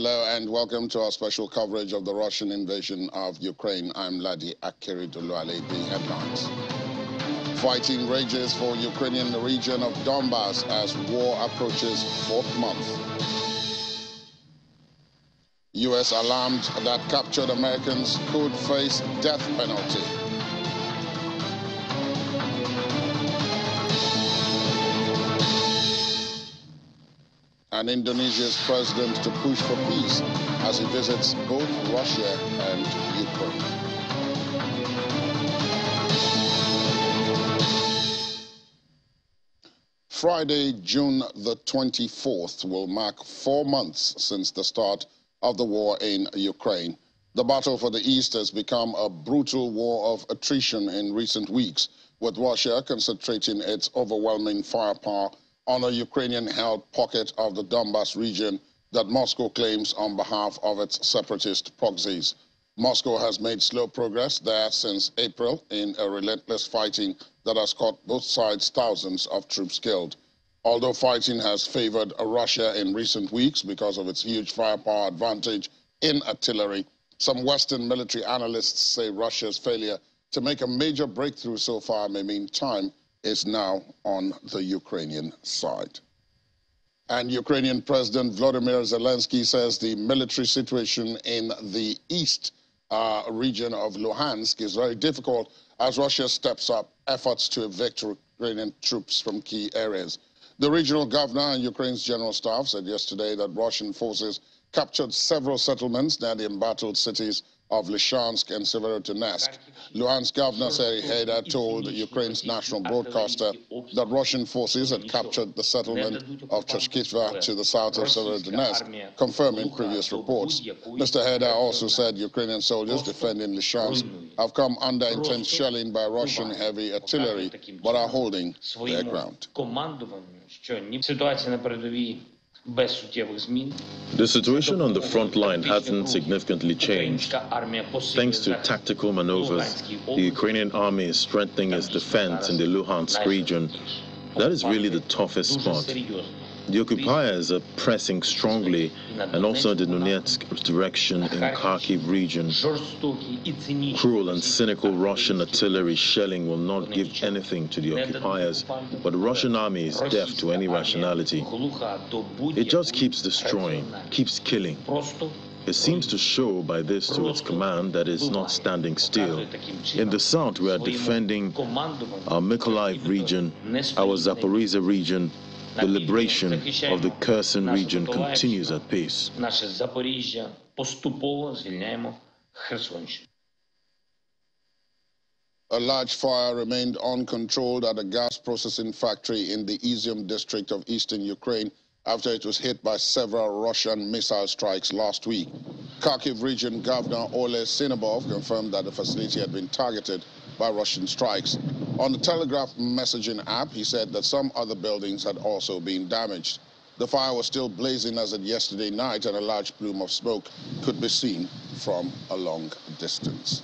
Hello and welcome to our special coverage of the Russian invasion of Ukraine. I'm Ladi Akeridoluale. The headlines. Fighting rages for Ukrainian region of Donbas as war approaches fourth month. U.S. alarmed that captured Americans could face death penalty. And Indonesia's president to push for peace as he visits both Russia and Ukraine. Friday, June the 24th, will mark 4 months since the start of the war in Ukraine. The battle for the East has become a brutal war of attrition in recent weeks, with Russia concentrating its overwhelming firepower on a Ukrainian-held pocket of the Donbas region that Moscow claims on behalf of its separatist proxies. Moscow has made slow progress there since April in a relentless fighting that has cost both sides thousands of troops killed. Although fighting has favored Russia in recent weeks because of its huge firepower advantage in artillery, some Western military analysts say Russia's failure to make a major breakthrough so far may mean time is now on the Ukrainian side. And Ukrainian President Volodymyr Zelensky says the military situation in the east region of Luhansk is very difficult as Russia steps up efforts to evict Ukrainian troops from key areas. The regional governor and Ukraine's general staff said yesterday that Russian forces captured several settlements near the embattled cities of Lysychansk and Severodonetsk. Luhansk governor Serhiy Haidai told Ukraine's national broadcaster that Russian forces had captured the settlement of Chashkitva to the south of Severodonetsk, confirming previous reports. Mr. Haidai also said Ukrainian soldiers defending Lysychansk have come under intense shelling by Russian heavy artillery, but are holding their ground. The situation on the front line hasn't significantly changed. Thanks to tactical maneuvers, the Ukrainian army is strengthening its defense in the Luhansk region. That is really the toughest spot. The occupiers are pressing strongly, and also in the Donetsk direction in Kharkiv region. Cruel and cynical Russian artillery shelling will not give anything to the occupiers, but the Russian army is deaf to any rationality. It just keeps destroying, keeps killing. It seems to show by this to its command that it's not standing still. In the south, we are defending our Mykolaiv region, our Zaporizhzhia region. The liberation of the Kherson region continues at pace. A large fire remained uncontrolled at a gas processing factory in the Izium district of eastern Ukraine after it was hit by several Russian missile strikes last week. Kharkiv region Governor Ole Sinabov confirmed that the facility had been targeted by Russian strikes. On the Telegraph messaging app, he said that some other buildings had also been damaged. The fire was still blazing as of yesterday night, and a large plume of smoke could be seen from a long distance.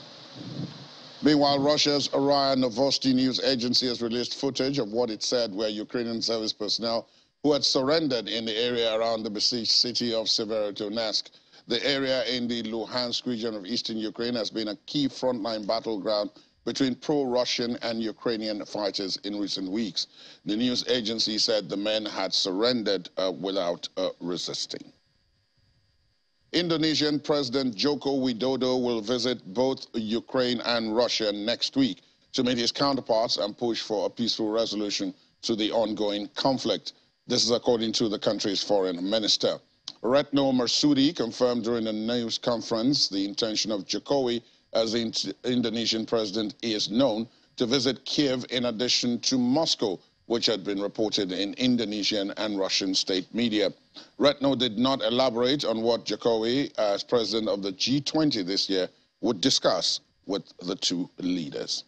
Meanwhile, Russia's RIA Novosti news agency has released footage of what it said were Ukrainian service personnel who had surrendered in the area around the besieged city of Severodonetsk. The area in the Luhansk region of eastern Ukraine has been a key frontline battleground between pro-Russian and Ukrainian fighters in recent weeks. The news agency said the men had surrendered without resisting. Indonesian President Joko Widodo will visit both Ukraine and Russia next week to meet his counterparts and push for a peaceful resolution to the ongoing conflict. This is according to the country's foreign minister. Retno Marsudi confirmed during a news conference the intention of Jokowi, as the Indonesian president is known, to visit Kiev in addition to Moscow, which had been reported in Indonesian and Russian state media. Retno did not elaborate on what Jokowi, as president of the G20 this year, would discuss with the two leaders.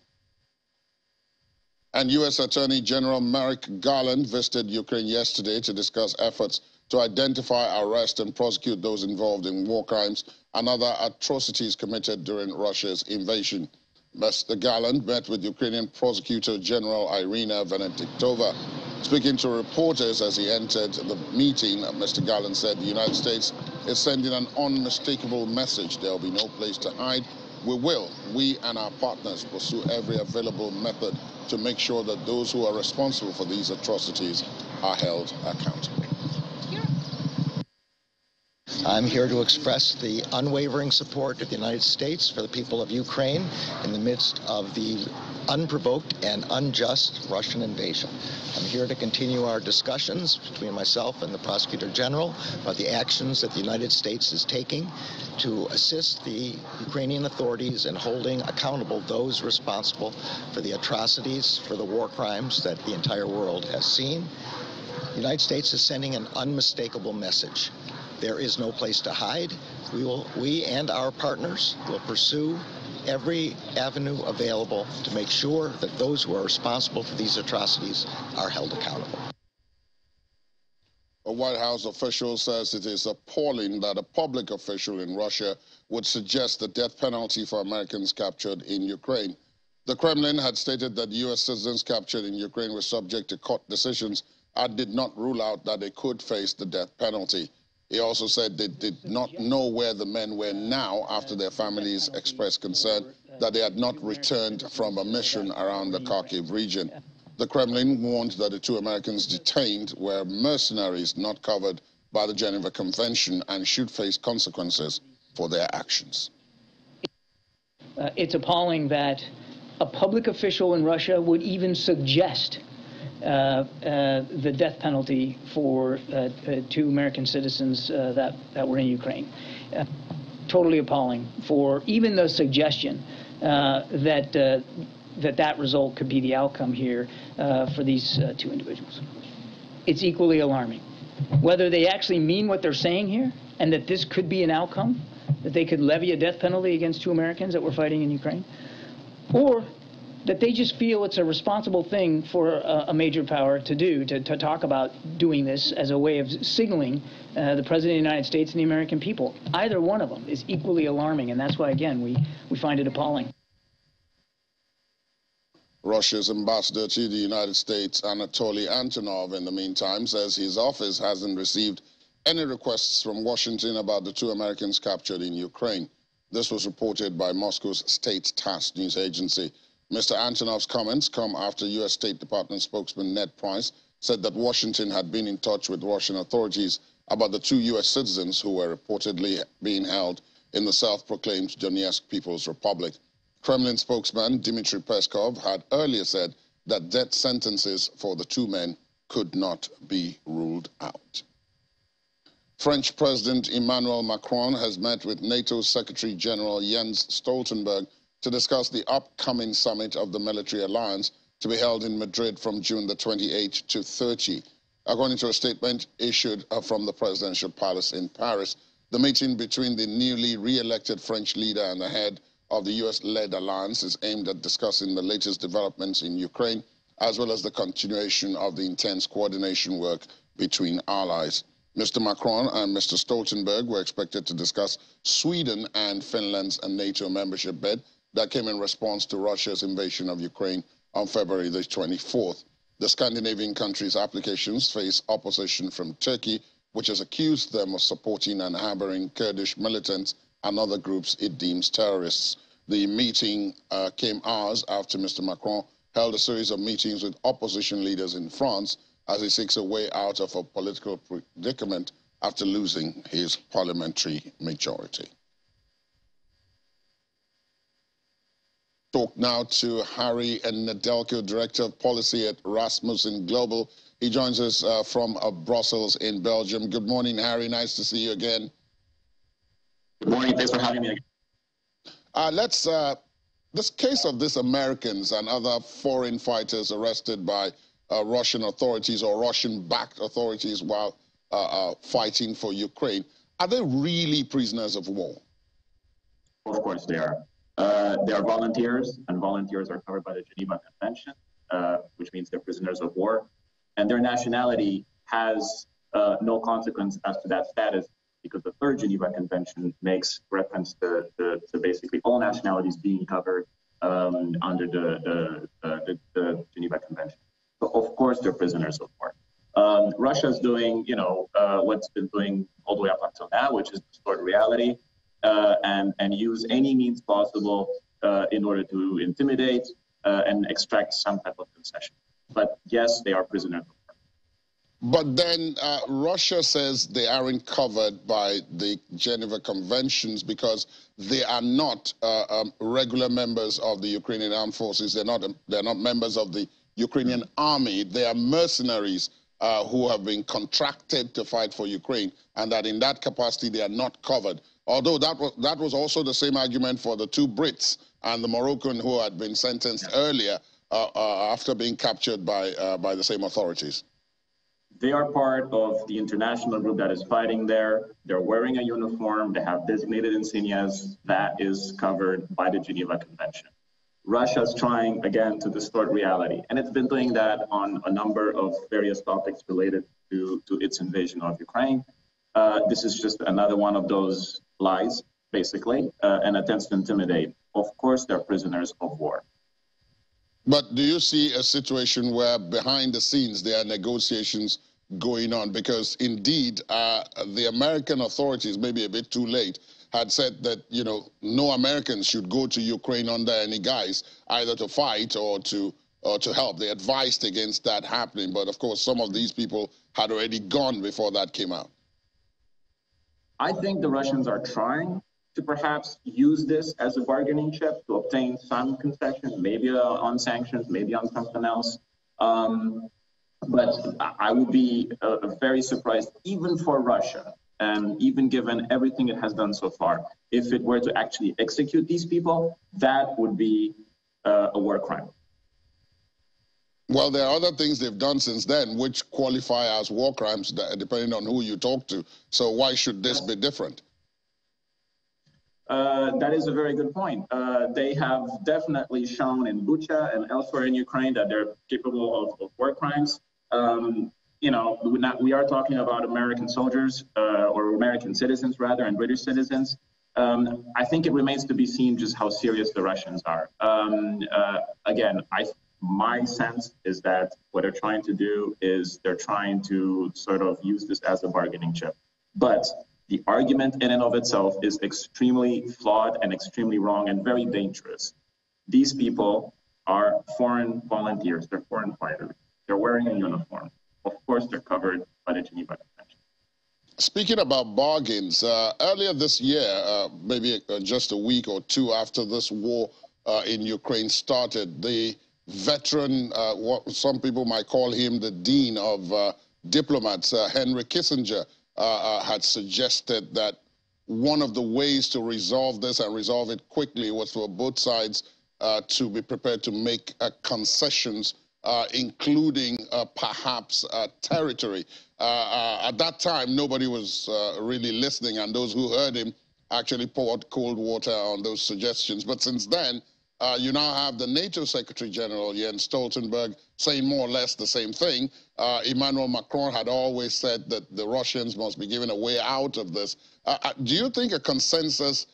And U.S. Attorney General Merrick Garland visited Ukraine yesterday to discuss efforts to identify, arrest, and prosecute those involved in war crimes and other atrocities committed during Russia's invasion. Mr. Garland met with Ukrainian Prosecutor General Irina Venediktova. Speaking to reporters as he entered the meeting, Mr. Garland said the United States is sending an unmistakable message. There will be no place to hide. We and our partners pursue every available method to make sure that those who are responsible for these atrocities are held accountable. I'm here to express the unwavering support of the United States for the people of Ukraine in the midst of the unprovoked and unjust Russian invasion. I'm here to continue our discussions between myself and the Prosecutor General about the actions that the United States is taking to assist the Ukrainian authorities in holding accountable those responsible for the atrocities, for the war crimes that the entire world has seen. The United States is sending an unmistakable message. There is no place to hide. We and our partners will pursue every avenue available to make sure that those who are responsible for these atrocities are held accountable. A White House official says it is appalling that a public official in Russia would suggest the death penalty for Americans captured in Ukraine. The Kremlin had stated that U.S. citizens captured in Ukraine were subject to court decisions and did not rule out that they could face the death penalty. He also said they did not know where the men were now after their families expressed concern that they had not returned from a mission around the Kharkiv region. The Kremlin warned that the 2 Americans detained were mercenaries not covered by the Geneva Convention and should face consequences for their actions. It's appalling that a public official in Russia would even suggest the death penalty for 2 American citizens that were in Ukraine. Totally appalling for even the suggestion that result could be the outcome here for these 2 individuals. It's equally alarming. Whether they actually mean what they're saying here and that this could be an outcome, that they could levy a death penalty against 2 Americans that were fighting in Ukraine, or that they just feel it's a responsible thing for a major power to do, to talk about doing this as a way of signaling the President of the United States and the American people. Either one of them is equally alarming, and that's why, again, we find it appalling. Russia's ambassador to the United States, Anatoly Antonov, in the meantime, says his office hasn't received any requests from Washington about the 2 Americans captured in Ukraine. This was reported by Moscow's state TASS news agency. Mr. Antonov's comments come after U.S. State Department spokesman Ned Price said that Washington had been in touch with Russian authorities about the 2 U.S. citizens who were reportedly being held in the self-proclaimed Donetsk People's Republic. Kremlin spokesman Dmitry Peskov had earlier said that death sentences for the 2 men could not be ruled out. French President Emmanuel Macron has met with NATO Secretary General Jens Stoltenberg to discuss the upcoming summit of the military alliance to be held in Madrid from June the 28th to 30. According to a statement issued from the presidential palace in Paris, the meeting between the newly re-elected French leader and the head of the U.S.-led alliance is aimed at discussing the latest developments in Ukraine, as well as the continuation of the intense coordination work between allies. Mr. Macron and Mr. Stoltenberg were expected to discuss Sweden and Finland's NATO membership bid that came in response to Russia's invasion of Ukraine on February the 24th. The Scandinavian countries' applications face opposition from Turkey, which has accused them of supporting and harboring Kurdish militants and other groups it deems terrorists. The meeting came hours after Mr. Macron held a series of meetings with opposition leaders in France as he seeks a way out of a political predicament after losing his parliamentary majority. Talk now to Harry Nedelko, Director of Policy at Rasmussen Global. He joins us from Brussels in Belgium. Good morning, Harry. Nice to see you again. Good morning. Thanks for having me again. This case of these Americans and other foreign fighters arrested by Russian authorities or Russian-backed authorities while fighting for Ukraine, are they really prisoners of war? Of course they are. They are volunteers, and volunteers are covered by the Geneva Convention, which means they're prisoners of war. And their nationality has no consequence as to that status, because the Third Geneva Convention makes reference to basically all nationalities being covered under the Geneva Convention. So of course they're prisoners of war. Russia's doing, what's been doing all the way up until now, which is distort reality and use any means possible in order to intimidate and extract some type of concession. But yes, they are prisoners of war. But then Russia says they aren't covered by the Geneva Conventions because they are not regular members of the Ukrainian armed forces. They're not members of the Ukrainian army. They are mercenaries who have been contracted to fight for Ukraine, and that in that capacity they are not covered. Although that was also the same argument for the two Brits and the Moroccan who had been sentenced earlier after being captured by the same authorities. They are part of the international group that is fighting there. They're wearing a uniform. They have designated insignias. That is covered by the Geneva Convention. Russia's trying, again, to distort reality. And it's been doing that on a number of various topics related to its invasion of Ukraine. This is just another one of those lies, basically, and attempts to intimidate. Of course, they're prisoners of war. But do you see a situation where behind the scenes there are negotiations going on? Because indeed, the American authorities, maybe a bit too late, had said that, no Americans should go to Ukraine under any guise, either to fight or to help. They advised against that happening. But of course, some of these people had already gone before that came out. I think the Russians are trying to perhaps use this as a bargaining chip to obtain some concessions, maybe on sanctions, maybe on something else. But I would be very surprised, even for Russia, and even given everything it has done so far, if it were to actually execute these people, that would be a war crime. Well, there are other things they've done since then which qualify as war crimes, depending on who you talk to. So why should this be different? That is a very good point. They have definitely shown in Bucha and elsewhere in Ukraine that they're capable of war crimes. We are talking about American soldiers or American citizens, rather, and British citizens. I think it remains to be seen just how serious the Russians are. Again, my sense is that what they're trying to do is they're trying to sort of use this as a bargaining chip. But the argument in and of itself is extremely flawed and extremely wrong and very dangerous. These people are foreign volunteers. They're foreign fighters. They're wearing a uniform. Of course, they're covered by the Geneva Convention. Speaking about bargains, earlier this year, maybe just a week or two after this war in Ukraine started, the veteran, what some people might call him the dean of diplomats, Henry Kissinger, had suggested that one of the ways to resolve this and resolve it quickly was for both sides to be prepared to make concessions, including perhaps territory. At that time, nobody was really listening, and those who heard him actually poured cold water on those suggestions. But since then, you now have the NATO Secretary General, Jens Stoltenberg, saying more or less the same thing. Emmanuel Macron had always said that the Russians must be given a way out of this. Do you think a consensus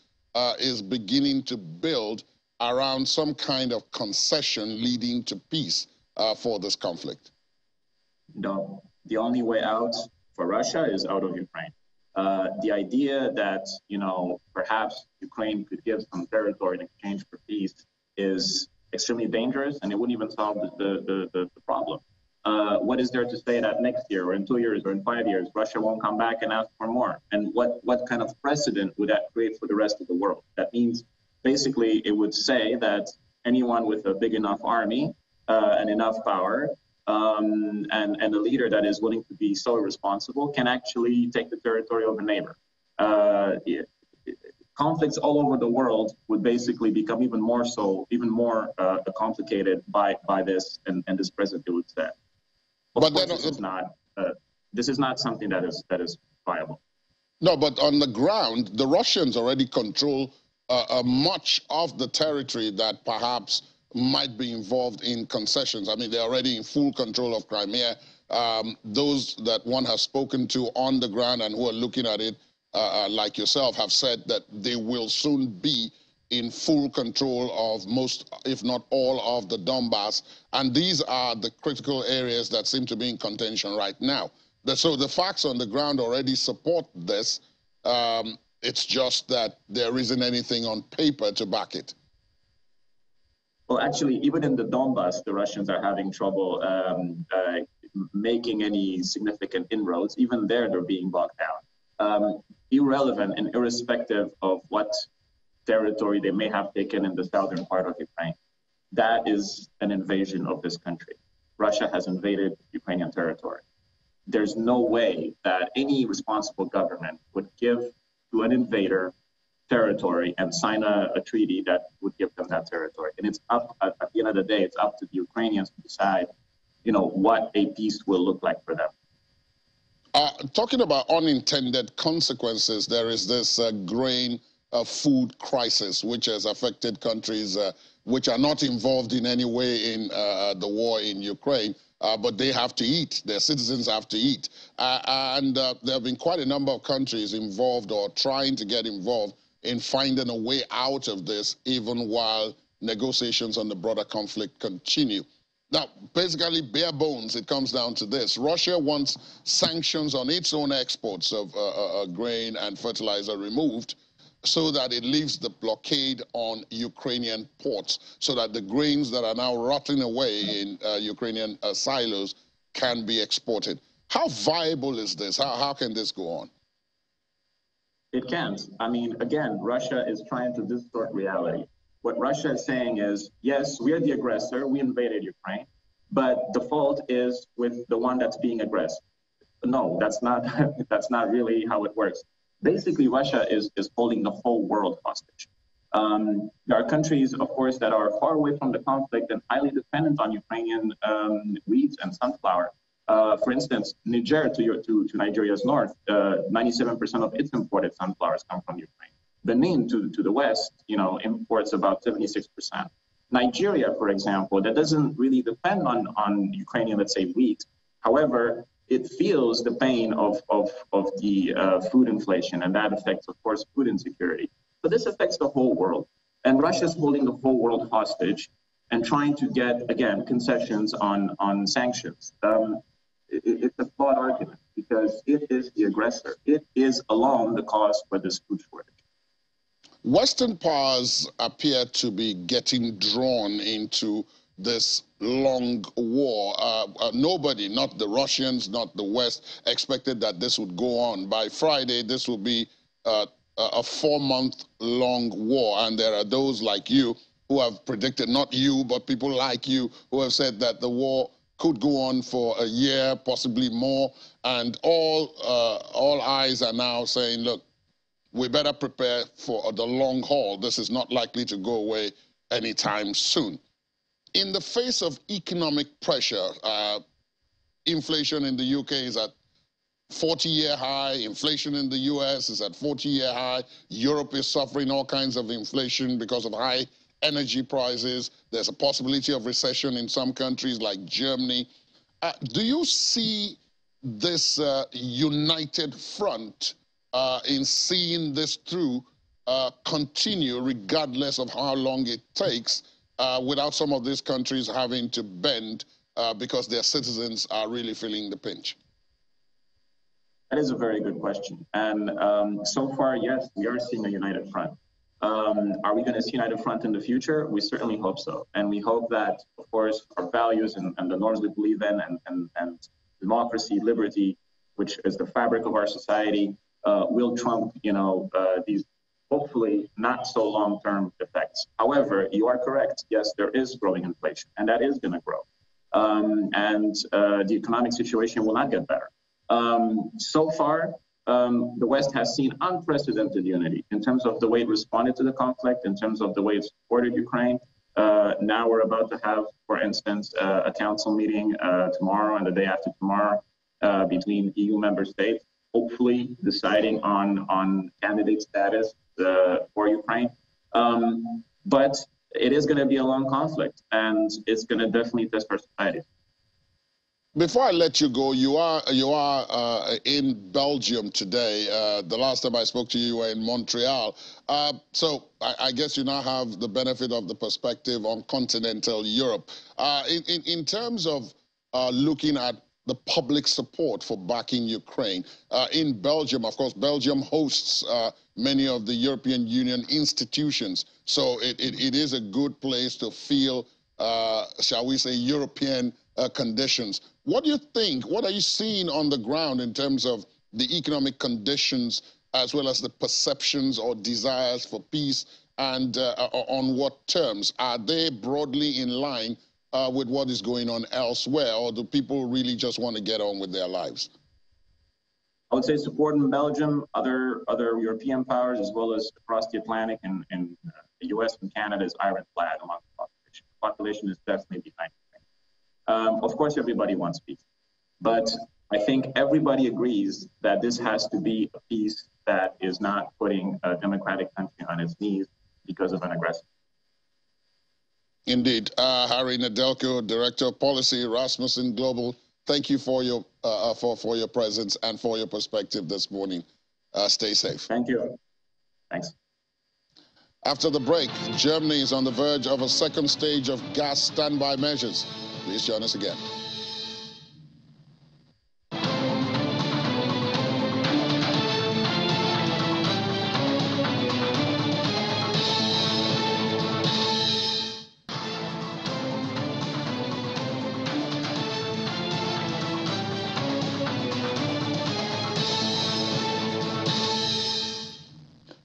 is beginning to build around some kind of concession leading to peace for this conflict? No. The only way out for Russia is out of Ukraine. The idea that, perhaps Ukraine could give some territory in exchange for peace is extremely dangerous, and it wouldn't even solve the problem. What is there to say that next year or in 2 years or in 5 years, Russia won't come back and ask for more? And what kind of precedent would that create for the rest of the world? That means basically it would say that anyone with a big enough army and enough power and a leader that is willing to be so responsible can actually take the territory of a neighbor. Conflicts all over the world would basically become even more complicated by this, and this president would say. But this is not something that is viable. No, but on the ground, the Russians already control much of the territory that perhaps might be involved in concessions. I mean, they're already in full control of Crimea. Those that one has spoken to on the ground and who are looking at it, like yourself, have said that they will soon be in full control of most, if not all, of the Donbass. And these are the critical areas that seem to be in contention right now. So the facts on the ground already support this. It's just that there isn't anything on paper to back it. Well, actually, even in the Donbass, the Russians are having trouble making any significant inroads. Even there, they're being bogged down. Irrelevant and irrespective of what territory they may have taken in the southern part of Ukraine, that is an invasion of this country. Russia has invaded Ukrainian territory. There's no way that any responsible government would give to an invader territory and sign a treaty that would give them that territory. And it's up, at the end of the day, it's up to the Ukrainians to decide, what a peace will look like for them. Talking about unintended consequences, there is this grain food crisis, which has affected countries which are not involved in any way in the war in Ukraine, but they have to eat. Their citizens have to eat. And there have been quite a number of countries involved or trying to get involved in finding a way out of this, even while negotiations on the broader conflict continue. Now, basically, bare bones, it comes down to this. Russia wants sanctions on its own exports of grain and fertilizer removed so that it leaves the blockade on Ukrainian ports, so that the grains that are now rotting away in Ukrainian silos can be exported. How viable is this? How can this go on? It can't. I mean, again, Russia is trying to distort reality. What Russia is saying is, yes, we are the aggressor, we invaded Ukraine, but the fault is with the one that's being aggressed. No, that's not, that's not really how it works. Basically, Russia is holding the whole world hostage. There are countries, of course, that are far away from the conflict and highly dependent on Ukrainian wheat and sunflower. For instance, Niger to Nigeria's north, 97% of its imported sunflowers come from Ukraine. Benin to the west, imports about 76%. Nigeria, for example, that doesn't really depend on Ukrainian, let's say, wheat. However, it feels the pain of the food inflation, and that affects, of course, food insecurity. So this affects the whole world. And Russia's holding the whole world hostage and trying to get, again, concessions on sanctions. It's a flawed argument because it is the aggressor. It is alone the cause for this food shortage. Western powers appear to be getting drawn into this long war. Nobody, not the Russians, not the West, expected that this would go on. By Friday, this will be a 4-month-long war, and there are those like you who have predicted, not you, but people like you, who have said that the war could go on for a year, possibly more, and all eyes are now saying, look, we better prepare for the long haul. This is not likely to go away anytime soon. In the face of economic pressure, inflation in the UK is at 40-year high, inflation in the US is at 40-year high, Europe is suffering all kinds of inflation because of high energy prices, there's a possibility of recession in some countries like Germany. Do you see this united front in seeing this through continue regardless of how long it takes, without some of these countries having to bend because their citizens are really feeling the pinch? That is a very good question. And so far, yes, we are seeing a united front. Are we going to see a united front in the future? We certainly hope so. And we hope that, of course, our values and the norms we believe in and democracy, liberty, which is the fabric of our society, will trump, these hopefully not so long-term effects. However, you are correct. Yes, there is growing inflation, and that is going to grow. The economic situation will not get better. So far, the West has seen unprecedented unity in terms of the way it responded to the conflict, in terms of the way it supported Ukraine. Now we're about to have, for instance, a council meeting tomorrow and the day after tomorrow between EU member states, hopefully deciding on candidate status for Ukraine. But it is going to be a long conflict, and it's going to definitely test our society. Before I let you go, you are in Belgium today. The last time I spoke to you, you were in Montreal. So I guess you now have the benefit of the perspective on continental Europe. In terms of looking at the public support for backing Ukraine, in Belgium, of course, Belgium hosts many of the European Union institutions. So it is a good place to feel, shall we say, European conditions. What do you think? What are you seeing on the ground in terms of the economic conditions as well as the perceptions or desires for peace, and on what terms? Are they broadly in line with what is going on elsewhere, or do people really just want to get on with their lives? I would say support in Belgium, other European powers, as well as across the Atlantic and the US and Canada is ironclad among the population. The population is definitely behind Ukraine. Of course, everybody wants peace, but I think everybody agrees that this has to be a peace that is not putting a democratic country on its knees because of an aggressor. Indeed. Harry Nedelko, Director of Policy, Rasmussen Global, thank you for your presence and for your perspective this morning. Stay safe. Thank you. Thanks. After the break, Germany is on the verge of a second stage of gas standby measures. Please join us again.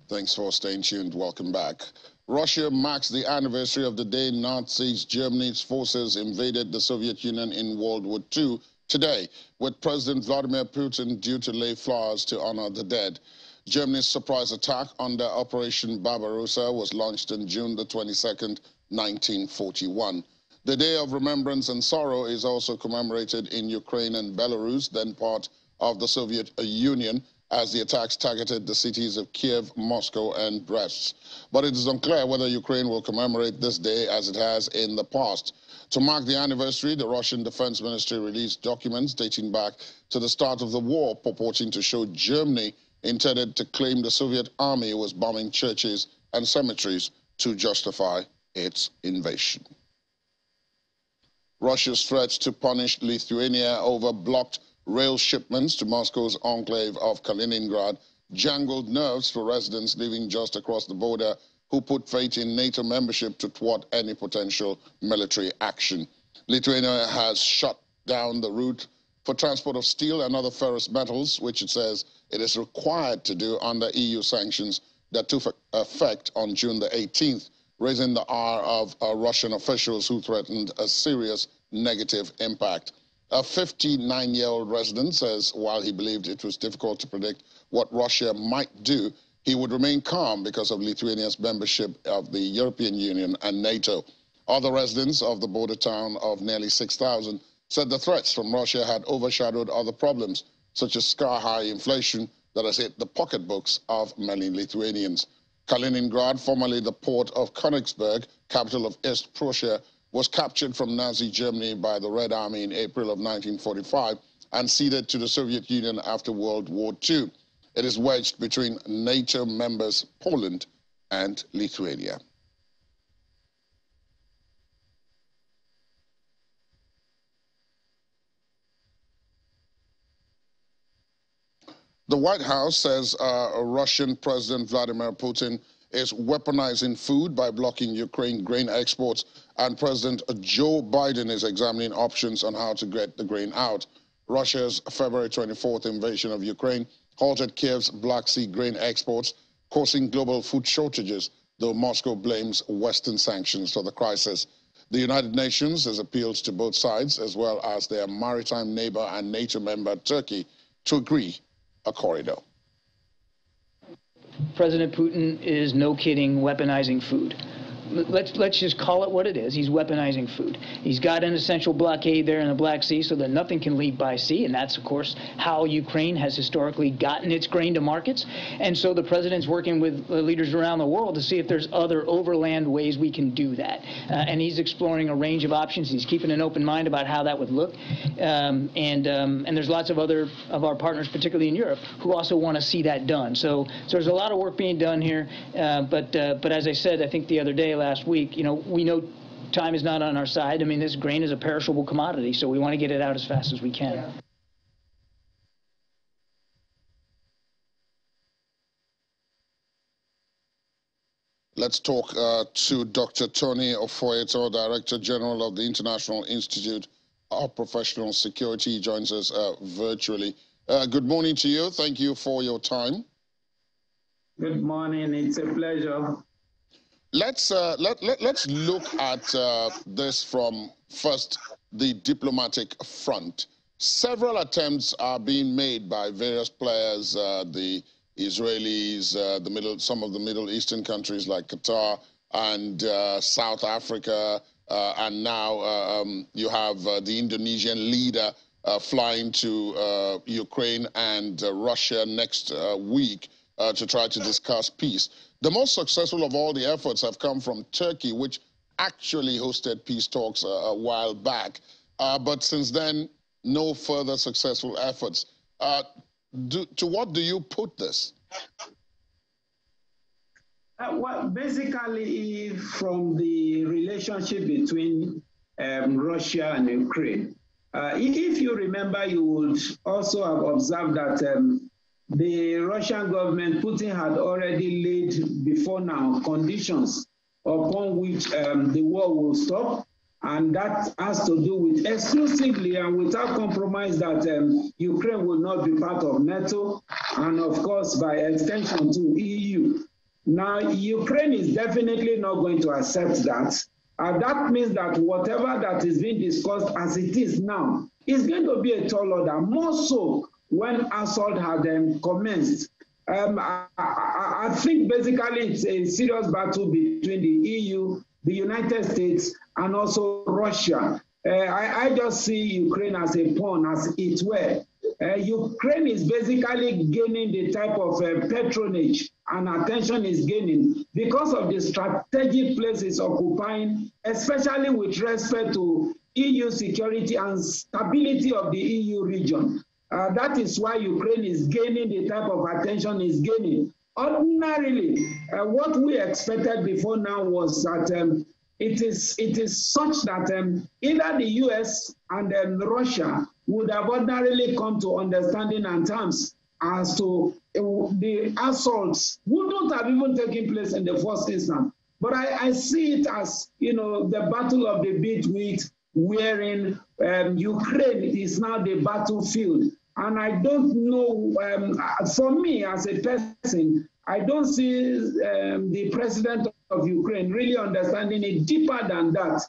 Thanks for staying tuned. Welcome back. Russia marks the anniversary of the day Nazi Germany's forces invaded the Soviet Union in World War II today, with President Vladimir Putin due to lay flowers to honor the dead. Germany's surprise attack under Operation Barbarossa was launched on June the 22nd, 1941. The Day of Remembrance and Sorrow is also commemorated in Ukraine and Belarus, then part of the Soviet Union, as the attacks targeted the cities of Kiev, Moscow, and Brest. But it is unclear whether Ukraine will commemorate this day as it has in the past. To mark the anniversary, the Russian Defense Ministry released documents dating back to the start of the war, purporting to show Germany intended to claim the Soviet army was bombing churches and cemeteries to justify its invasion. Russia's threats to punish Lithuania over blocked rail shipments to Moscow's enclave of Kaliningrad jangled nerves for residents living just across the border who put faith in NATO membership to thwart any potential military action. Lithuania has shut down the route for transport of steel and other ferrous metals, which it says it is required to do under EU sanctions that took effect on June the 18th, raising the ire of Russian officials who threatened a serious negative impact. A 59-year-old resident says while he believed it was difficult to predict what Russia might do, he would remain calm because of Lithuania's membership of the European Union and NATO. Other residents of the border town of nearly 6,000 said the threats from Russia had overshadowed other problems, such as sky-high inflation that has hit the pocketbooks of many Lithuanians. Kaliningrad, formerly the port of Königsberg, capital of East Prussia, was captured from Nazi Germany by the Red Army in April of 1945 and ceded to the Soviet Union after World War II. It is wedged between NATO members Poland and Lithuania. The White House says Russian President Vladimir Putin is weaponizing food by blocking Ukraine grain exports, and President Joe Biden is examining options on how to get the grain out. Russia's February 24th invasion of Ukraine halted Kiev's Black Sea grain exports, causing global food shortages, though Moscow blames Western sanctions for the crisis. The United Nations has appealed to both sides, as well as their maritime neighbor and NATO member Turkey, to agree a corridor. President Putin is, no kidding, weaponizing food. let's just call it what it is. He's weaponizing food. He's got an essential blockade there in the Black Sea so that nothing can leave by sea, and that's, of course, how Ukraine has historically gotten its grain to markets. And so the president's working with leaders around the world to see if there's other overland ways we can do that. And he's exploring a range of options. He's keeping an open mind about how that would look. And there's lots of other of our partners, particularly in Europe, who also want to see that done. So there's a lot of work being done here. But as I said, I think the other day, last week, we know time is not on our side. I mean, this grain is a perishable commodity, so we want to get it out as fast as we can. Yeah. Let's talk to Dr. Tony Ofoeto, Director General of the International Institute of Professional Security. He joins us virtually. Good morning to you. Thank you for your time. Good morning. It's a pleasure. Let's look at this from first the diplomatic front. Several attempts are being made by various players, the Israelis, some of the Middle Eastern countries like Qatar and South Africa, and now you have the Indonesian leader flying to Ukraine and Russia next week to try to discuss peace. The most successful of all the efforts have come from Turkey, which actually hosted peace talks a while back. But since then, no further successful efforts. To what do you put this? Well, basically, from the relationship between Russia and Ukraine. If you remember, you would also have observed that the Russian government, Putin, had already laid before now conditions upon which the war will stop. And that has to do with exclusively and without compromise that Ukraine will not be part of NATO and, of course, by extension to EU. Now, Ukraine is definitely not going to accept that. That means that whatever that is being discussed as it is now is going to be a tall order, more so when assault had commenced. I think basically it's a serious battle between the EU, the United States, and also Russia. I just see Ukraine as a pawn, as it were. Ukraine is basically gaining the type of patronage and attention is gaining because of the strategic places occupying, especially with respect to EU security and stability of the EU region. That is why Ukraine is gaining the type of attention it's gaining. Ordinarily, what we expected before now was that it is such that either the US and Russia would have ordinarily come to understanding and terms as to the assaults wouldn't have even taken place in the first instance. But I see it as, the battle of the Bitwheat, wherein Ukraine is now the battlefield. And I don't know, for me as a person, I don't see the president of Ukraine really understanding it deeper than that.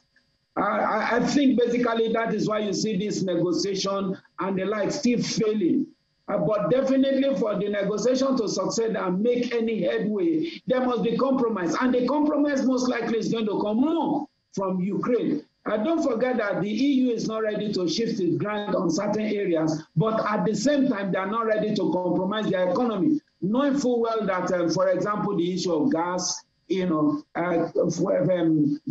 I think basically that is why you see this negotiation and the like still failing. But definitely for the negotiation to succeed and make any headway, there must be compromise. And the compromise most likely is going to come more from Ukraine. Don't forget that the EU is not ready to shift its ground on certain areas, but at the same time, they are not ready to compromise their economy, knowing full well that, for example, the issue of gas,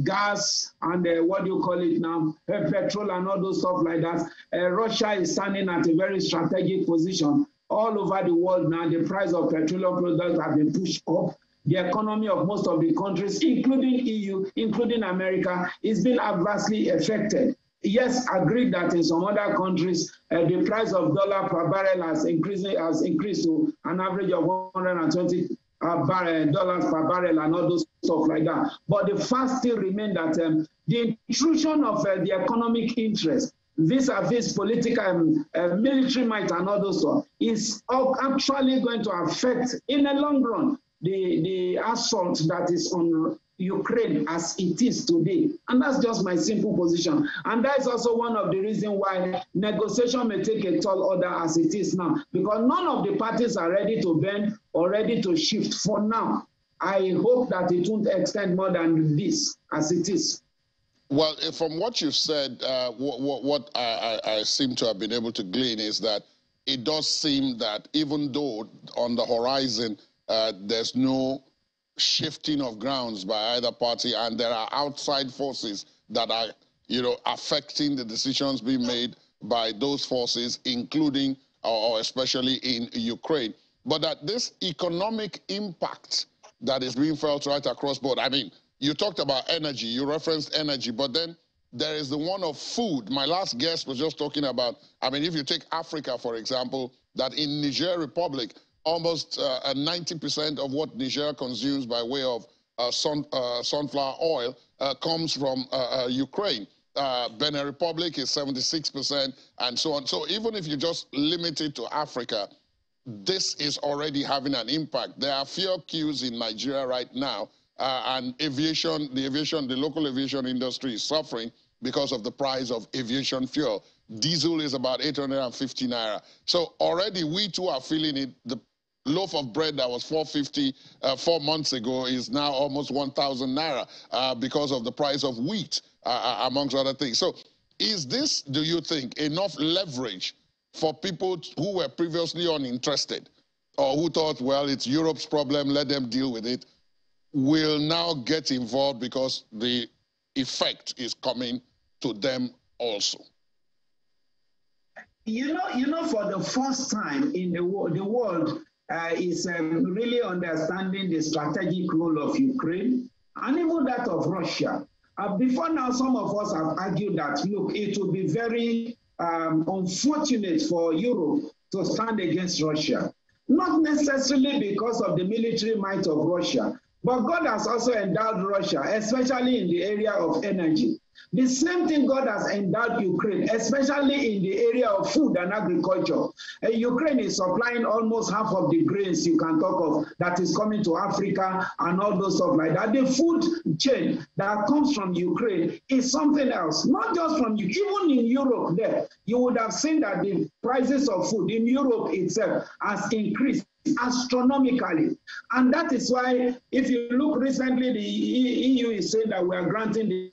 gas and what do you call it now, petrol and all those stuff like that. Russia is standing at a very strategic position. All over the world now, the price of petroleum products have been pushed up. The economy of most of the countries, including EU, including America, is being adversely affected. Yes, agreed that in some other countries, the price of dollar per barrel has increased to an average of $120 per barrel and all those stuff like that. But the fact still remains that the intrusion of the economic interest vis-a-vis political military might and all those stuff is actually going to affect, in the long run, the assault that is on Ukraine as it is today. And that's just my simple position. And that is also one of the reasons why negotiation may take a tall order as it is now, because none of the parties are ready to bend or ready to shift for now. I hope that it won't extend more than this as it is. Well, from what you've said, what I seem to have been able to glean is that it does seem that even though on the horizon there's no shifting of grounds by either party, and there are outside forces that are, affecting the decisions being made by those forces, including or especially in Ukraine, but that this economic impact that is being felt right across board. I mean, you talked about energy, you referenced energy, but then there is the one of food. My last guest was just talking about, I mean, if you take Africa, for example, that in Niger Republic, almost 90% of what Niger consumes by way of sunflower oil comes from Ukraine. Benin Republic is 76% and so on. So even if you just limit it to Africa, this is already having an impact. There are fuel queues in Nigeria right now, and the local aviation industry is suffering because of the price of aviation fuel. Diesel is about 850 naira. So already we too are feeling it. The loaf of bread that was 450 4 months ago is now almost 1,000 naira because of the price of wheat, amongst other things. So is this, do you think, enough leverage for people who were previously uninterested or who thought, well, it's Europe's problem, let them deal with it, will now get involved because the effect is coming to them also? You know, for the first time in the world is really understanding the strategic role of Ukraine and even that of Russia. Before now, some of us have argued that, look, it would be very unfortunate for Europe to stand against Russia. Not necessarily because of the military might of Russia, but God has also endowed Russia, especially in the area of energy. The same thing God has endowed Ukraine, especially in the area of food and agriculture. Ukraine is supplying almost half of the grains you can talk of that is coming to Africa and all those stuff like that. The food chain that comes from Ukraine is something else, not just from you. Even in Europe there, you would have seen that the prices of food in Europe itself has increased astronomically. And that is why, if you look recently, the EU is saying that we are granting the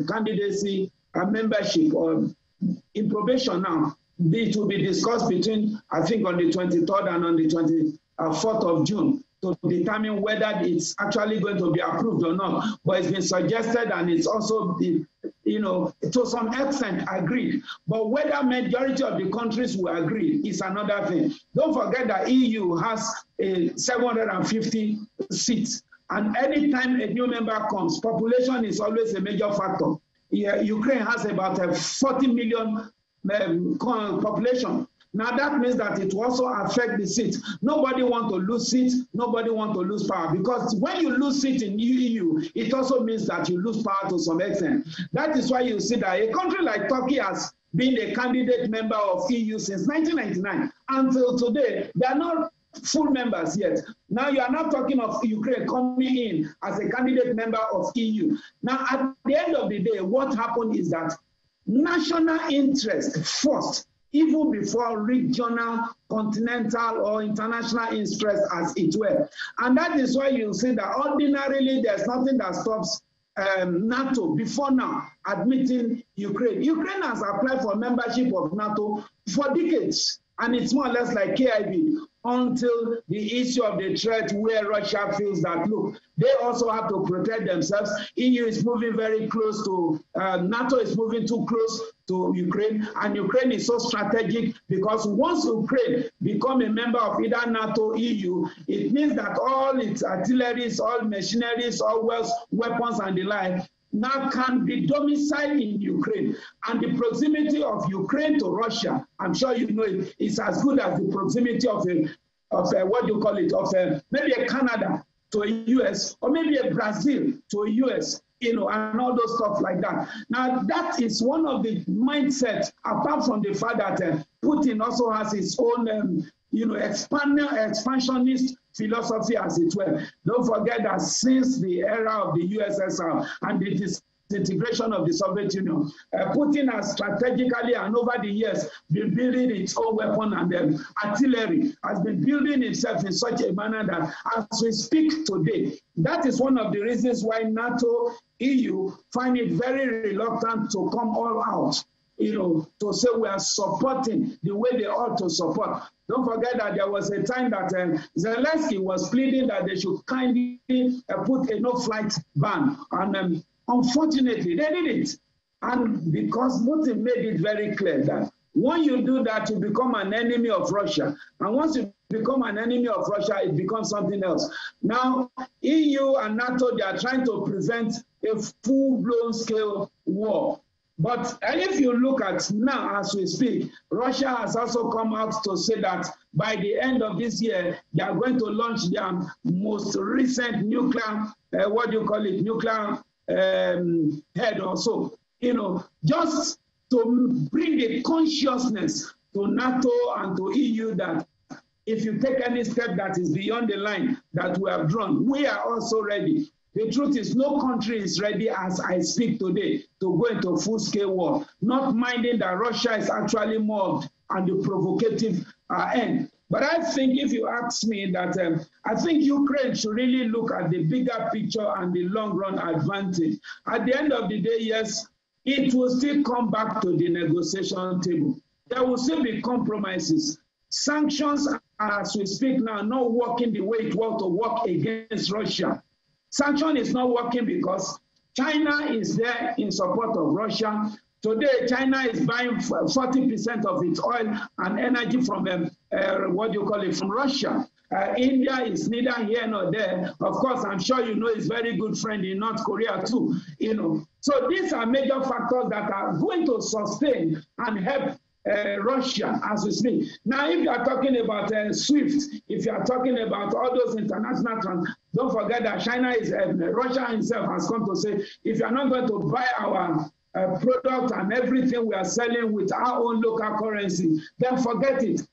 candidacy membership in probation now. It will be discussed between, I think, on the 23rd and on the 24th of June to determine whether it's actually going to be approved or not. But it's been suggested, and it's also been, to some extent agreed. But whether majority of the countries will agree is another thing. Don't forget that EU has 750 seats. And anytime a new member comes, population is always a major factor. Ukraine has about a 40 million population. Now that means that it will also affect the seats. Nobody wants to lose seats. Nobody wants to lose power, because when you lose seats in EU, it also means that you lose power to some extent. That is why you see that a country like Turkey has been a candidate member of EU since 1999. Until today, they are not full members yet. Now you are not talking of Ukraine coming in as a candidate member of EU. Now at the end of the day, what happened is that national interest first, even before regional, continental, or international interest, as it were. And that is why you see that ordinarily there's nothing that stops NATO before now admitting Ukraine. Ukraine has applied for membership of NATO for decades, and it's more or less like KIB, until the issue of the threat where Russia feels that, look, they also have to protect themselves. EU is moving very close to, NATO is moving too close to Ukraine, and Ukraine is so strategic because once Ukraine become a member of either NATO or EU, it means that all its artilleries, all machineries, all weapons and the like now can be domiciled in Ukraine. And the proximity of Ukraine to Russia, I'm sure you know it, is as good as the proximity of maybe a Canada to a US, or maybe a Brazil to a US, and all those stuff like that. Now, that is one of the mindsets, apart from the fact that Putin also has his own, expansionist philosophy, as it were. Don't forget that since the era of the USSR and the disintegration of the Soviet Union. Putin has strategically and over the years been building its own weapon and artillery, has been building itself in such a manner that as we speak today, that is one of the reasons why NATO, EU find it very reluctant to come all out, to say we are supporting the way they ought to support. Don't forget that there was a time that Zelensky was pleading that they should kindly put a no-flight ban. And unfortunately, they did it. And because Putin made it very clear that when you do that, you become an enemy of Russia. And once you become an enemy of Russia, it becomes something else. Now, EU and NATO, they are trying to prevent a full-blown scale war. But if you look at now, as we speak, Russia has also come out to say that by the end of this year, they are going to launch their most recent nuclear, nuclear head or so. Just to bring the consciousness to NATO and to EU that if you take any step that is beyond the line that we have drawn, we are also ready. The truth is, no country is ready as I speak today to go into full-scale war, not minding that Russia is actually mobbed on the provocative end. But I think if you ask me that, I think Ukraine should really look at the bigger picture and the long-run advantage. At the end of the day, yes, it will still come back to the negotiation table. There will still be compromises. Sanctions, as we speak now, not working the way it was to work against Russia. Sanction is not working because China is there in support of Russia. Today, China is buying 40% of its oil and energy from from Russia. India is neither here nor there. Of course, I'm sure you know his very good friend in North Korea too. So these are major factors that are going to sustain and help Russia as we speak. Now, if you are talking about SWIFT, if you are talking about all those international transactions, don't forget that Russia himself has come to say, if you are not going to buy our product and everything we are selling with our own local currency, then forget it.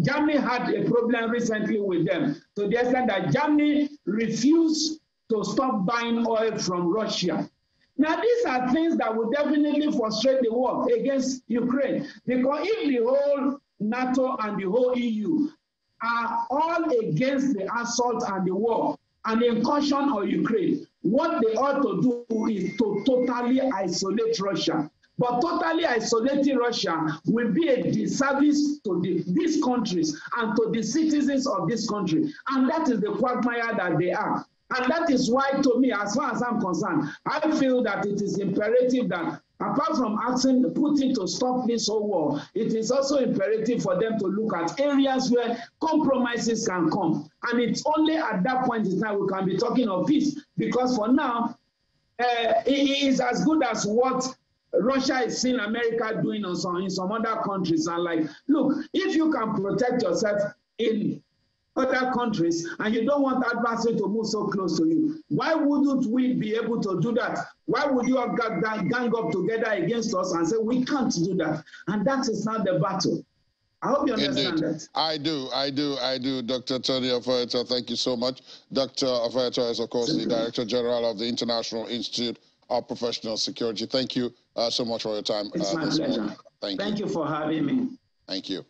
Germany had a problem recently with them to the extent that Germany refused to stop buying oil from Russia. Now, these are things that will definitely frustrate the war against Ukraine, because if the whole NATO and the whole EU are all against the assault and the war and the incursion of Ukraine, what they ought to do is to totally isolate Russia. But totally isolating Russia will be a disservice to these countries and to the citizens of this country. And that is the quagmire that they are. And that is why, to me, as far as I'm concerned, I feel that it is imperative that, apart from asking Putin to stop this whole war, it is also imperative for them to look at areas where compromises can come. And it's only at that point in time we can be talking of peace. Because for now, it is as good as what Russia is seeing America doing in some other countries. And like, look, if you can protect yourself in other countries and you don't want adversary to move so close to you, why wouldn't we be able to do that? Why would you all gang up together against us and say we can't do that? And that is not the battle. I hope you understand that. I do. Dr. Tony Ofeyetor, thank you so much. Dr. Ofeyetor is, of course, the Director General of the International Institute of Professional Security. Thank you so much for your time. It's my pleasure. Thank you for having me. Thank you.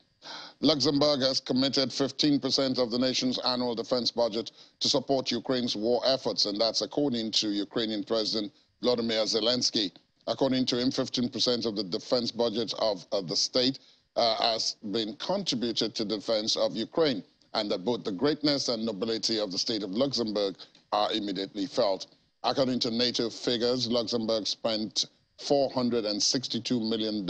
Luxembourg has committed 15% of the nation's annual defense budget to support Ukraine's war efforts, and that's according to Ukrainian President Volodymyr Zelensky. According to him, 15% of the defense budget of the state has been contributed to the defense of Ukraine, and that both the greatness and nobility of the state of Luxembourg are immediately felt. According to NATO figures, Luxembourg spent $462 million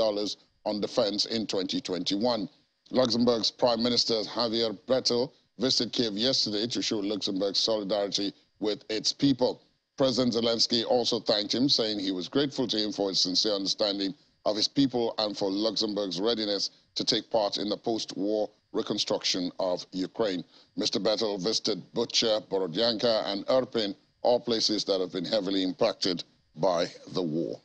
on defense in 2021. Luxembourg's Prime Minister Javier Bettel visited Kiev yesterday to show Luxembourg's solidarity with its people. President Zelensky also thanked him, saying he was grateful to him for his sincere understanding of his people and for Luxembourg's readiness to take part in the post-war reconstruction of Ukraine. Mr. Bettel visited Bucha, Borodyanka, and Irpin, all places that have been heavily impacted by the war.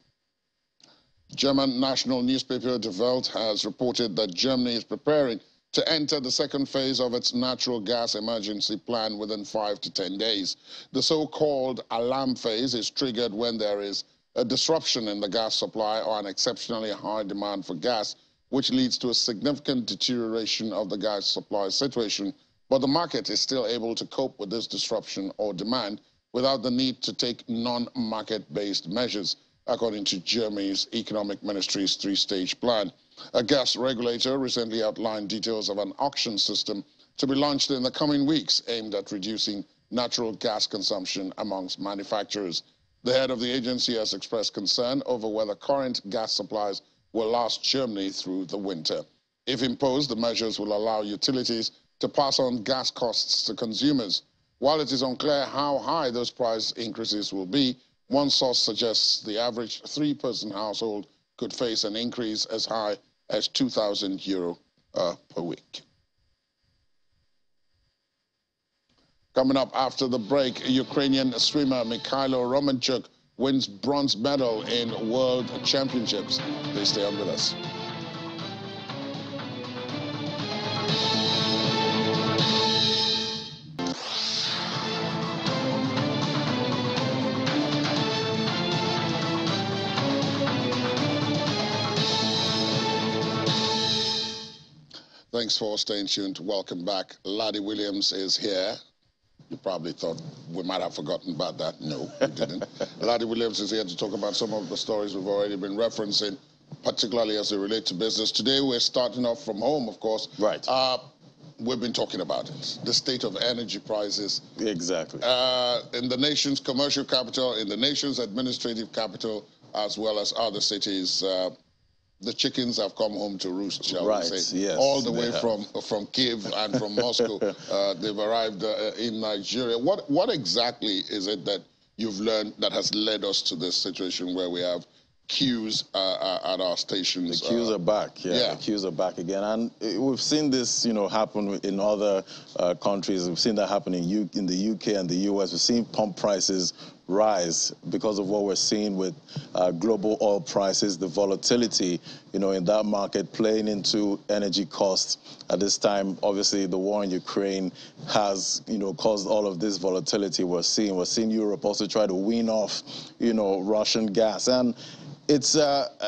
German national newspaper Die Welt has reported that Germany is preparing to enter the second phase of its natural gas emergency plan within 5 to 10 days. The so-called alarm phase is triggered when there is a disruption in the gas supply or an exceptionally high demand for gas, which leads to a significant deterioration of the gas supply situation. But the market is still able to cope with this disruption or demand without the need to take non-market-based measures, according to Germany's economic ministry's three-stage plan. A gas regulator recently outlined details of an auction system to be launched in the coming weeks aimed at reducing natural gas consumption amongst manufacturers. The head of the agency has expressed concern over whether current gas supplies will last Germany through the winter. If imposed, the measures will allow utilities to pass on gas costs to consumers. While it is unclear how high those price increases will be, one source suggests the average three-person household could face an increase as high as €2,000 per week. Coming up after the break, Ukrainian swimmer Mikhailo Romanchuk wins bronze medal in World Championships. Please stay on with us. Thanks for staying tuned. Welcome back. Laddie Williams is here. You probably thought we might have forgotten about that. No, we didn't. Laddie Williams is here to talk about some of the stories we've already been referencing, particularly as they relate to business. Today, we're starting off from home, of course. Right. We've been talking about it, the state of energy prices. Exactly. In the nation's commercial capital, in the nation's administrative capital, as well as other cities, the chickens have come home to roost, shall we say. Yes, all the way from Kiev and from Moscow. They've arrived in Nigeria. What exactly is it that you've learned that has led us to this situation where we have queues at our stations? The queues are back, yeah. The queues are back again. And we've seen this, happen in other countries. We've seen that happen in the UK and the US. We've seen pump prices rise because of what we're seeing with global oil prices, the volatility, in that market playing into energy costs. At this time, obviously, the war in Ukraine has, caused all of this volatility we're seeing. We're seeing Europe also try to wean off, Russian gas. And it's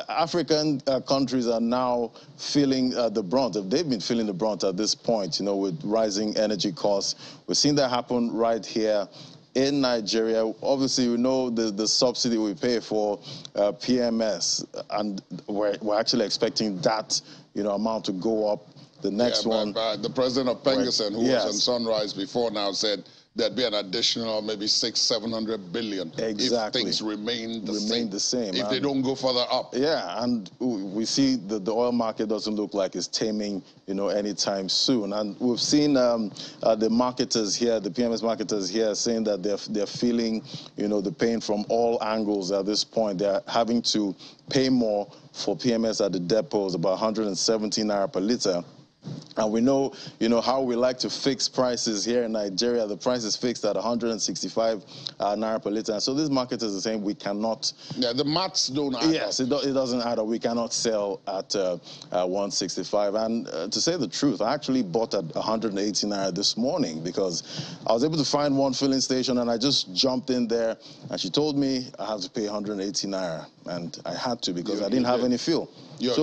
African countries are now feeling the brunt. They've been feeling the brunt at this point, with rising energy costs. We've seen that happen right here in Nigeria. Obviously, we know the subsidy we pay for PMS, and we're actually expecting that amount to go up. The next one, the president of Pengasem, who was on Sunrise before now, said there'd be an additional maybe $600-700 billion if things remain the same. If they don't go further up. Yeah, and we see that the oil market doesn't look like it's taming, anytime soon. And we've seen the marketers here, the PMS marketers here, saying that they're feeling, the pain from all angles at this point. They're having to pay more for PMS at the depots, about 170 naira per liter. And we know, how we like to fix prices here in Nigeria. The price is fixed at 165 naira per liter. And so these marketers are saying we cannot. Yeah, the maths don't add up. Yes, it doesn't add up. We cannot sell at 165. And to say the truth, I actually bought at 180 naira this morning because I was able to find one filling station and I just jumped in there and she told me I have to pay 180 naira. And I had to because I didn't have any fuel. You're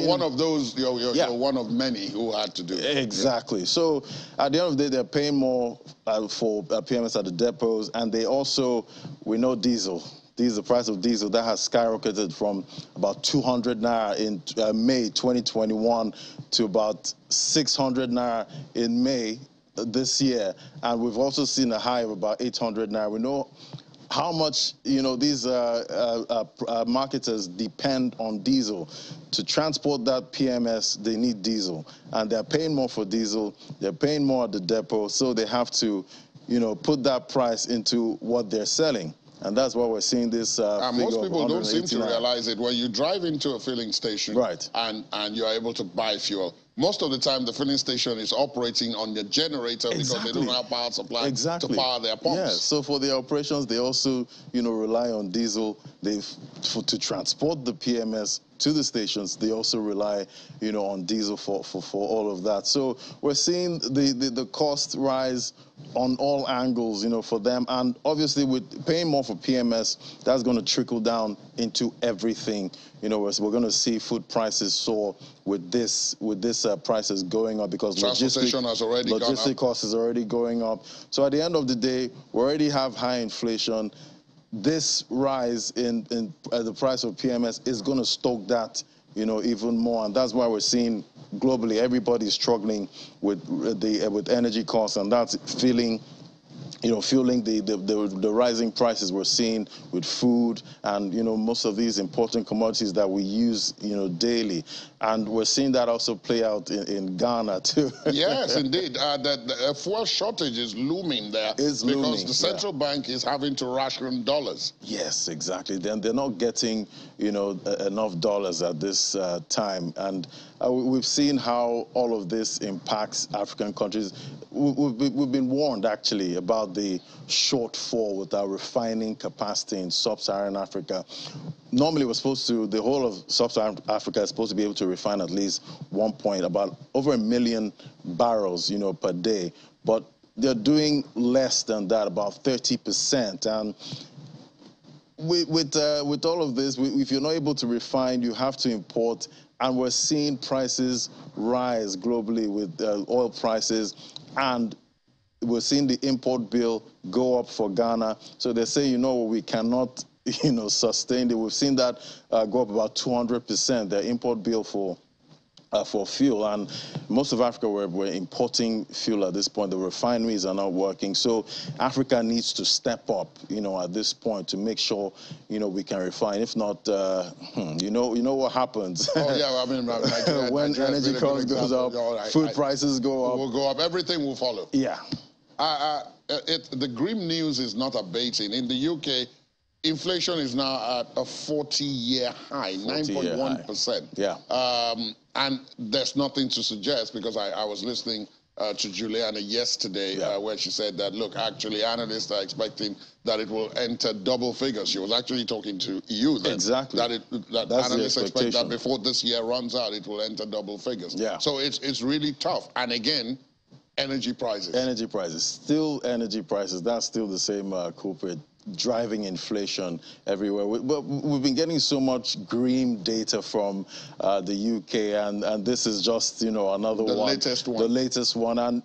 one of those, you're one of many who had to do it. Exactly. So at the end of the day, they're paying more for PMS at the depots, and they also, we know diesel. The price of diesel, that has skyrocketed from about 200 naira in May 2021 to about 600 naira in May this year. And we've also seen a high of about 800 naira. We know how much, these marketers depend on diesel. To transport that PMS, they need diesel. And they're paying more for diesel, they're paying more at the depot, so they have to, put that price into what they're selling. And that's why we're seeing this most people don't seem to realize it. When you drive into a filling station right. and you're able to buy fuel, most of the time the filling station is operating on the generator because they don't have power supply to power their pumps. Yeah, so for their operations, they also, rely on diesel. To transport the PMS to the stations, they also rely, on diesel for all of that. So we're seeing the cost rise on all angles, for them. And obviously with paying more for PMS, that's going to trickle down into everything. We're going to see food prices soar with this prices going up because logistic costs is already going up. So at the end of the day, we already have high inflation. This rise in the price of PMS is going to stoke that, even more, and that's why we're seeing globally everybody's struggling with energy costs, and that's fueling the rising prices we're seeing with food and most of these important commodities that we use daily, and we're seeing that also play out in Ghana too. Yes, indeed. The fuel shortage is looming there because the central bank is having to ration dollars. Yes, exactly. Then they're not getting enough dollars at this time, and we've seen how all of this impacts African countries. We've been warned actually about the shortfall with our refining capacity in sub-Saharan Africa. Normally, the whole of sub-Saharan Africa is supposed to be able to refine at least about over 1 million barrels, per day. But they're doing less than that, about 30%. And with all of this, if you're not able to refine, you have to import. And we're seeing prices rise globally with oil prices, and we're seeing the import bill go up for Ghana. So they say, we cannot, sustain it. We've seen that go up about 200%, the import bill for fuel. And most of Africa, we're importing fuel at this point. The refineries are not working. So Africa needs to step up, at this point to make sure, we can refine. If not, you know what happens. Oh, yeah, I mean, when energy cost goes up, food prices go up. Will go up. Everything will follow. Yeah. The grim news is not abating. In the UK, inflation is now at a 40-year high, 9.1%. Yeah. And there's nothing to suggest, because I was listening to Juliana yesterday where she said that, look, actually analysts are expecting that it will enter double figures. She was actually talking to you then. Exactly. That analysts expect that before this year runs out, it will enter double figures. Yeah. So it's really tough. And again, energy prices. Energy prices. Still energy prices. That's still the same culprit driving inflation everywhere. But we've been getting so much green data from the UK, and this is just, another one. The latest one. And,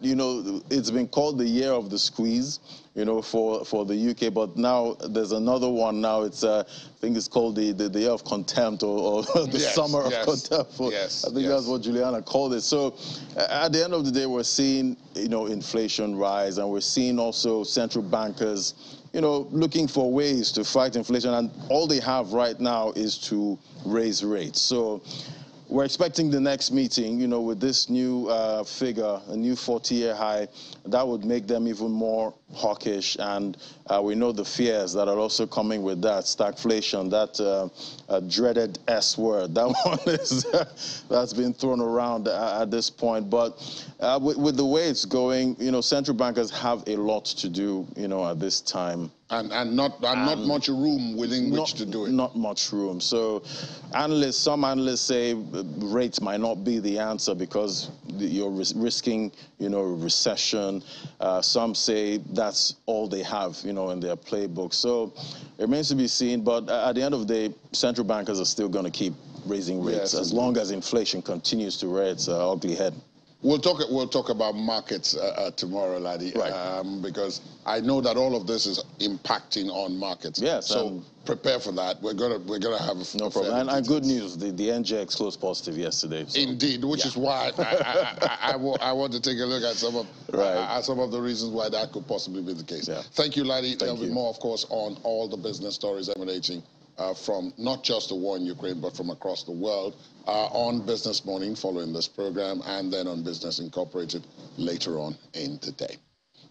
it's been called the year of the squeeze, for the UK. But now there's another one now. It's, I think it's called the year of contempt or the summer of contempt. I think that's what Juliana called it. So at the end of the day, we're seeing, inflation rise, and we're seeing also central bankers looking for ways to fight inflation, and all they have right now is to raise rates. So we're expecting the next meeting, with this new figure, a new 40-year high, that would make them even more hawkish. And we know the fears that are also coming with that, stagflation, that dreaded S word. That one is that's been thrown around at this point. But with the way it's going, central bankers have a lot to do, at this time. And not much room within which to do it. Not much room. So some analysts say rates might not be the answer because you're risking, recession. Some say that's all they have, in their playbook. So it remains to be seen. But at the end of the day, central bankers are still going to keep raising rates as long as inflation continues to rear its ugly head. We'll talk about markets tomorrow, Laddie, because I know that all of this is impacting on markets. Yes. So prepare for that. We're gonna have no problem. And good news, the NGX closed positive yesterday. So. Indeed, which is why I want to take a look at some of the reasons why that could possibly be the case. Yeah. Thank you, Laddie. There'll be more, of course, on all the business stories emanating from not just the war in Ukraine, but from across the world, on Business Morning following this program, and then on Business Incorporated later on in the day.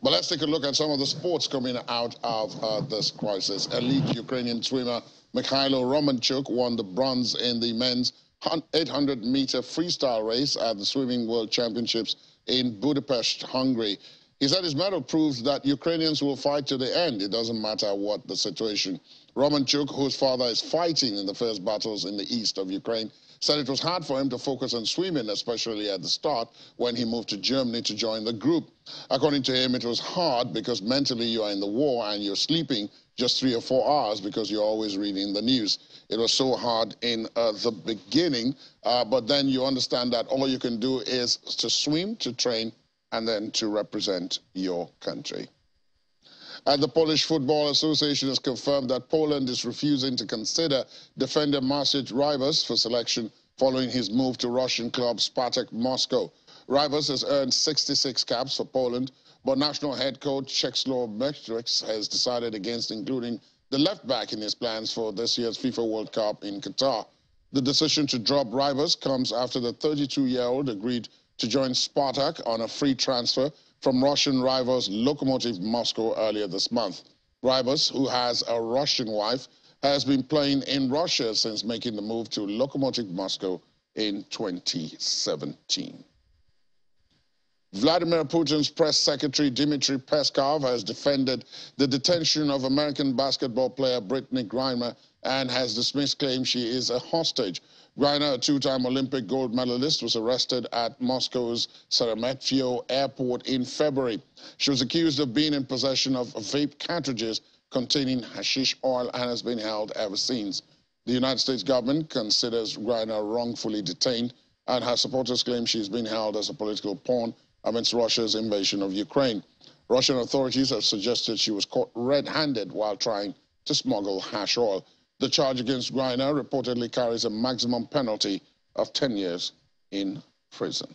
But let's take a look at some of the sports coming out of this crisis. Elite Ukrainian swimmer Mikhailo Romanchuk won the bronze in the men's 800-meter freestyle race at the Swimming World Championships in Budapest, Hungary. He said his medal proves that Ukrainians will fight to the end. It doesn't matter what the situation. Romanchuk, whose father is fighting in the first battles in the east of Ukraine, said it was hard for him to focus on swimming, especially at the start when he moved to Germany to join the group. According to him, it was hard because mentally you are in the war and you're sleeping just 3 or 4 hours because you're always reading the news. It was so hard in the beginning, but then you understand that all you can do is to swim, to train, and then to represent your country. And the Polish Football Association has confirmed that Poland is refusing to consider defender Maciej Rybus for selection following his move to Russian club Spartak Moscow. Rybus has earned 66 caps for Poland, but national head coach Czesław Mitrovic has decided against including the left back in his plans for this year's FIFA World Cup in Qatar. The decision to drop Rybus comes after the 32-year-old agreed to join Spartak on a free transfer from Russian rivals Lokomotiv Moscow earlier this month. Rybus, who has a Russian wife, has been playing in Russia since making the move to Lokomotiv Moscow in 2017. Vladimir Putin's press secretary Dmitry Peskov has defended the detention of American basketball player Brittney Griner and has dismissed claims she is a hostage. Griner, a 2-time Olympic gold medalist, was arrested at Moscow's Sheremetyevo airport in February. She was accused of being in possession of vape cartridges containing hashish oil and has been held ever since. The United States government considers Griner wrongfully detained, and her supporters claim she's been held as a political pawn amidst Russia's invasion of Ukraine. Russian authorities have suggested she was caught red-handed while trying to smuggle hash oil. The charge against Griner reportedly carries a maximum penalty of 10 years in prison.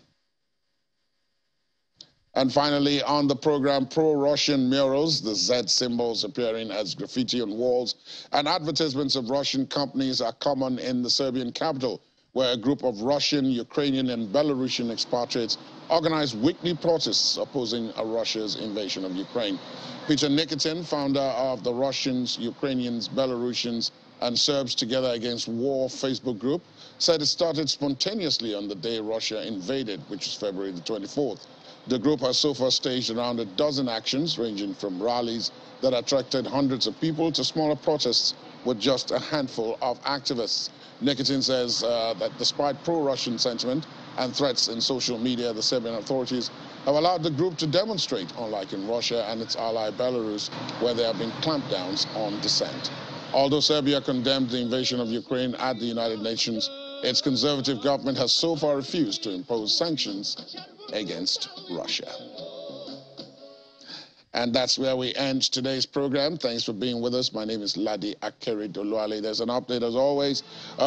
And finally, on the program, pro-Russian murals, the Z symbols appearing as graffiti on walls, and advertisements of Russian companies are common in the Serbian capital, where a group of Russian, Ukrainian, and Belarusian expatriates organized weekly protests opposing Russia's invasion of Ukraine. Peter Nikitin, founder of the Russians, Ukrainians, Belarusians, and Serbs Together Against War Facebook group, said it started spontaneously on the day Russia invaded, which was February the 24th. The group has so far staged around a dozen actions, ranging from rallies that attracted hundreds of people to smaller protests with just a handful of activists. Nikitin says that despite pro-Russian sentiment and threats in social media, the Serbian authorities have allowed the group to demonstrate, unlike in Russia and its ally Belarus, where there have been clampdowns on dissent. Although Serbia condemned the invasion of Ukraine at the United Nations, its conservative government has so far refused to impose sanctions against Russia. And that's where we end today's program. Thanks for being with us. My name is Ladi Akeredoluwale. There's an update, as always,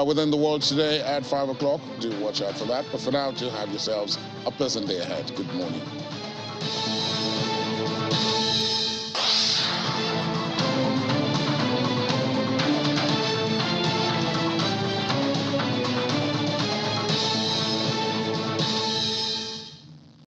within the world today at 5 o'clock. Do watch out for that. But for now, do have yourselves a pleasant day ahead. Good morning.